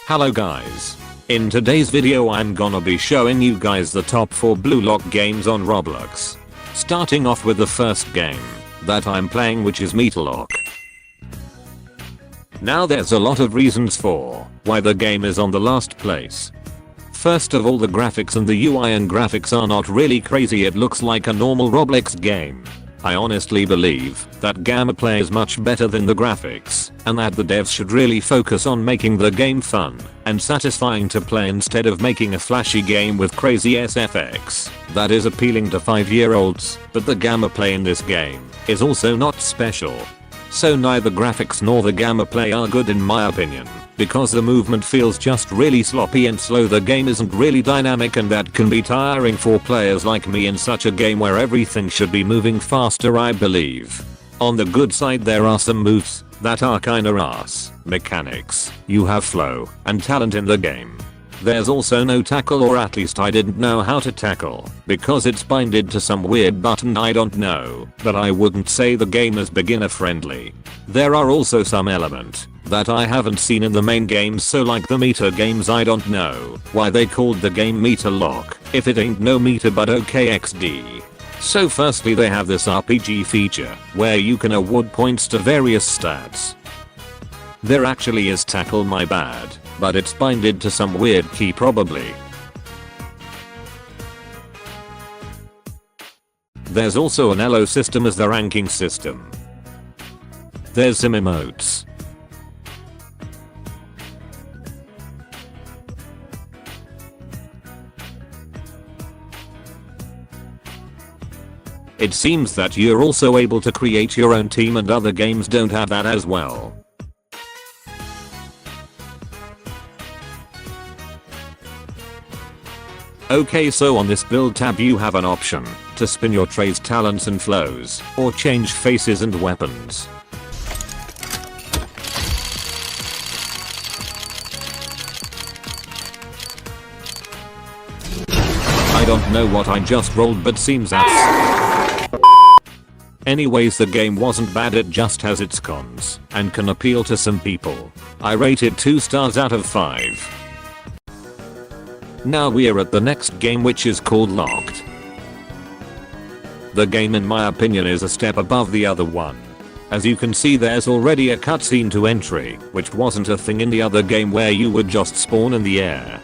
Hello guys. In today's video I'm gonna be showing you guys the top 4 BlueLock games on Roblox. Starting off with the first game that I'm playing, which is Metalock. Now there's a lot of reasons for why the game is on the last place. First of all, the graphics and the UI and graphics are not really crazy, it looks like a normal Roblox game. I honestly believe that gameplay is much better than the graphics, and that the devs should really focus on making the game fun and satisfying to play instead of making a flashy game with crazy SFX that is appealing to 5-year-olds, but the gameplay in this game is also not special. So neither graphics nor the gameplay are good in my opinion, because the movement feels just really sloppy and slow. The game isn't really dynamic, and that can be tiring for players like me in such a game where everything should be moving faster, I believe. On the good side, there are some moves that are kinda ass mechanics. You have flow and talent in the game. There's also no tackle, or at least I didn't know how to tackle, because it's binded to some weird button I don't know, but I wouldn't say the game is beginner friendly. There are also some elements that I haven't seen in the main games, so like the meter games, I don't know why they called the game Metalock if it ain't no meter but OKXD. So firstly, they have this RPG feature where you can award points to various stats. There actually is tackle, my bad, but it's binded to some weird key probably. There's also an elo system as the ranking system. There's some emotes. It seems that you're also able to create your own team, and other games don't have that as well. Okay, so on this build tab you have an option to spin your trade's talents and flows, or change faces and weapons. I don't know what I just rolled, but seems that's... Anyways, the game wasn't bad, it just has its cons and can appeal to some people. I rate it 2 stars out of 5. Now we're at the next game, which is called Locked. The game in my opinion is a step above the other one. As you can see, there's already a cutscene to entry, which wasn't a thing in the other game where you would just spawn in the air.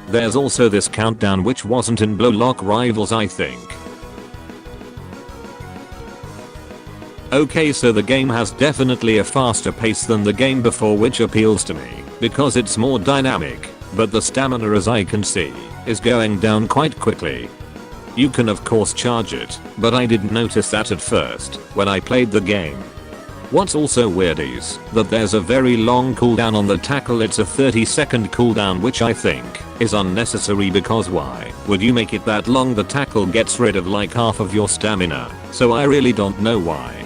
There's also this countdown, which wasn't in BlueLockRivals, I think. Okay, so the game has definitely a faster pace than the game before, which appeals to me because it's more dynamic, but the stamina, as I can see, is going down quite quickly. You can of course charge it, but I didn't notice that at first when I played the game. What's also weird is that there's a very long cooldown on the tackle. It's a 30-second cooldown, which I think is unnecessary, because why would you make it that long? The tackle gets rid of like half of your stamina, so I really don't know why.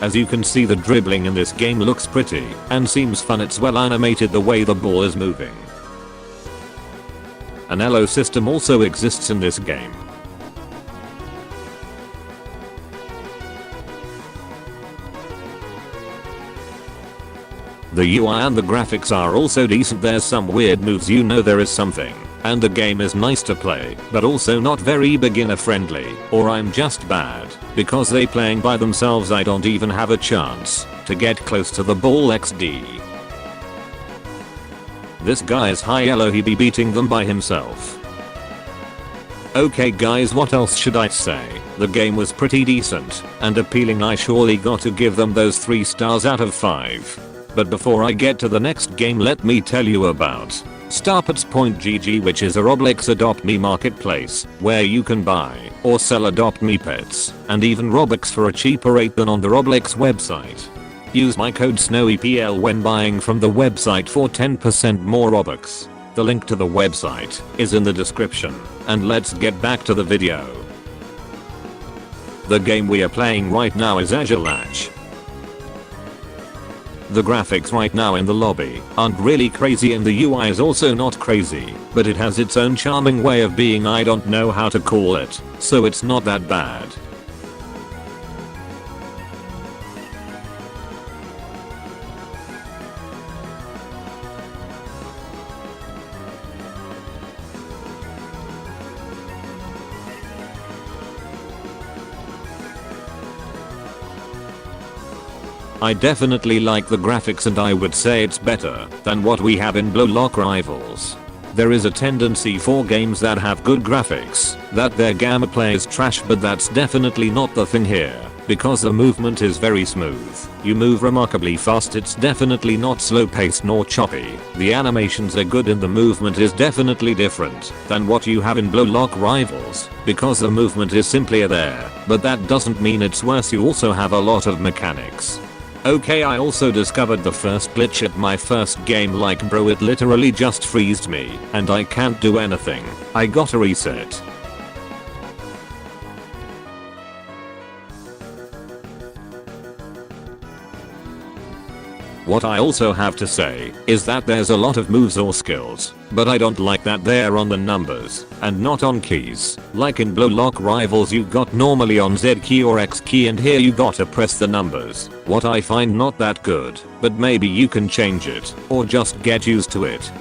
As you can see, the dribbling in this game looks pretty and seems fun. It's well animated the way the ball is moving. An elo system also exists in this game. The UI and the graphics are also decent. There's some weird moves, you know there is something, and the game is nice to play, but also not very beginner friendly, or I'm just bad, because they playing by themselves I don't even have a chance to get close to the ball XD. This guy is high elo, he be beating them by himself. Okay guys, what else should I say? The game was pretty decent and appealing. I surely got to give them those 3 stars out of 5. But before I get to the next game, let me tell you about Starpets.gg, which is a Roblox Adopt Me marketplace where you can buy or sell Adopt Me pets and even Robux for a cheaper rate than on the Roblox website. Use my code SNOWYPL when buying from the website for 10% more Robux. The link to the website is in the description, and let's get back to the video. The game we are playing right now is Azure Latch. The graphics right now in the lobby aren't really crazy, and the UI is also not crazy, but it has its own charming way of being. I don't know how to call it, so it's not that bad. I definitely like the graphics and I would say it's better than what we have in BlueLockRivals. There is a tendency for games that have good graphics that their gameplay is trash, but that's definitely not the thing here, because the movement is very smooth. You move remarkably fast, it's definitely not slow paced nor choppy. The animations are good and the movement is definitely different than what you have in BlueLockRivals, because the movement is simply there, but that doesn't mean it's worse. You also have a lot of mechanics. Okay, I also discovered the first glitch at my first game. Like bro, it literally just freezed me and I can't do anything. I gotta reset. What I also have to say is that there's a lot of moves or skills, but I don't like that they're on the numbers and not on keys. Like in BlueLockRivals you got normally on Z key or X key, and here you gotta press the numbers. What I find not that good, but maybe you can change it or just get used to it.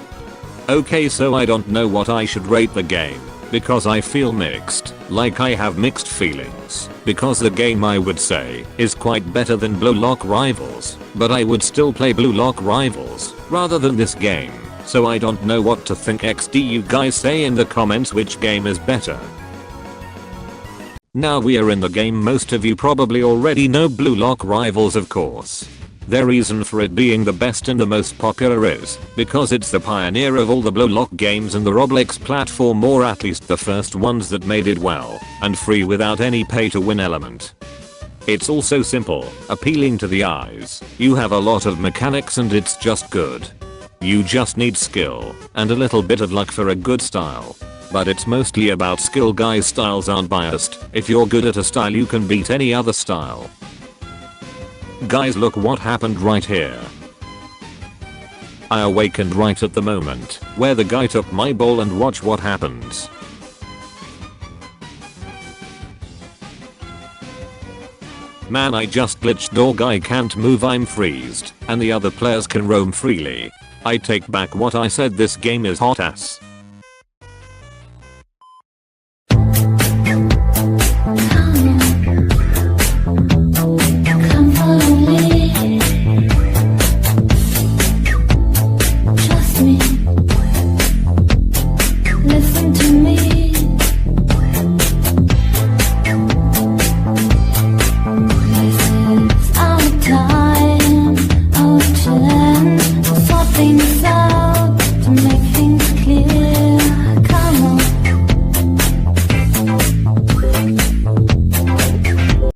Okay, so I don't know what I should rate the game, because I feel mixed. Like I have mixed feelings, because the game I would say is quite better than BlueLockRivals, but I would still play BlueLockRivals rather than this game, so I don't know what to think. XD, you guys say in the comments which game is better. Now we are in the game. Most of you probably already know BlueLockRivals, of course. The reason for it being the best and the most popular is because it's the pioneer of all the BlueLock games in the Roblox platform, or at least the first ones that made it well and free without any pay to win element. It's also simple, appealing to the eyes. You have a lot of mechanics and it's just good. You just need skill and a little bit of luck for a good style. But it's mostly about skill, guys. Styles aren't biased. If you're good at a style you can beat any other style. Guys, look what happened right here. I awakened right at the moment where the guy took my ball, and watch what happens. Man, I just glitched. Dog, I can't move, I'm freezed, and the other players can roam freely. I take back what I said, this game is hot ass. Things out to make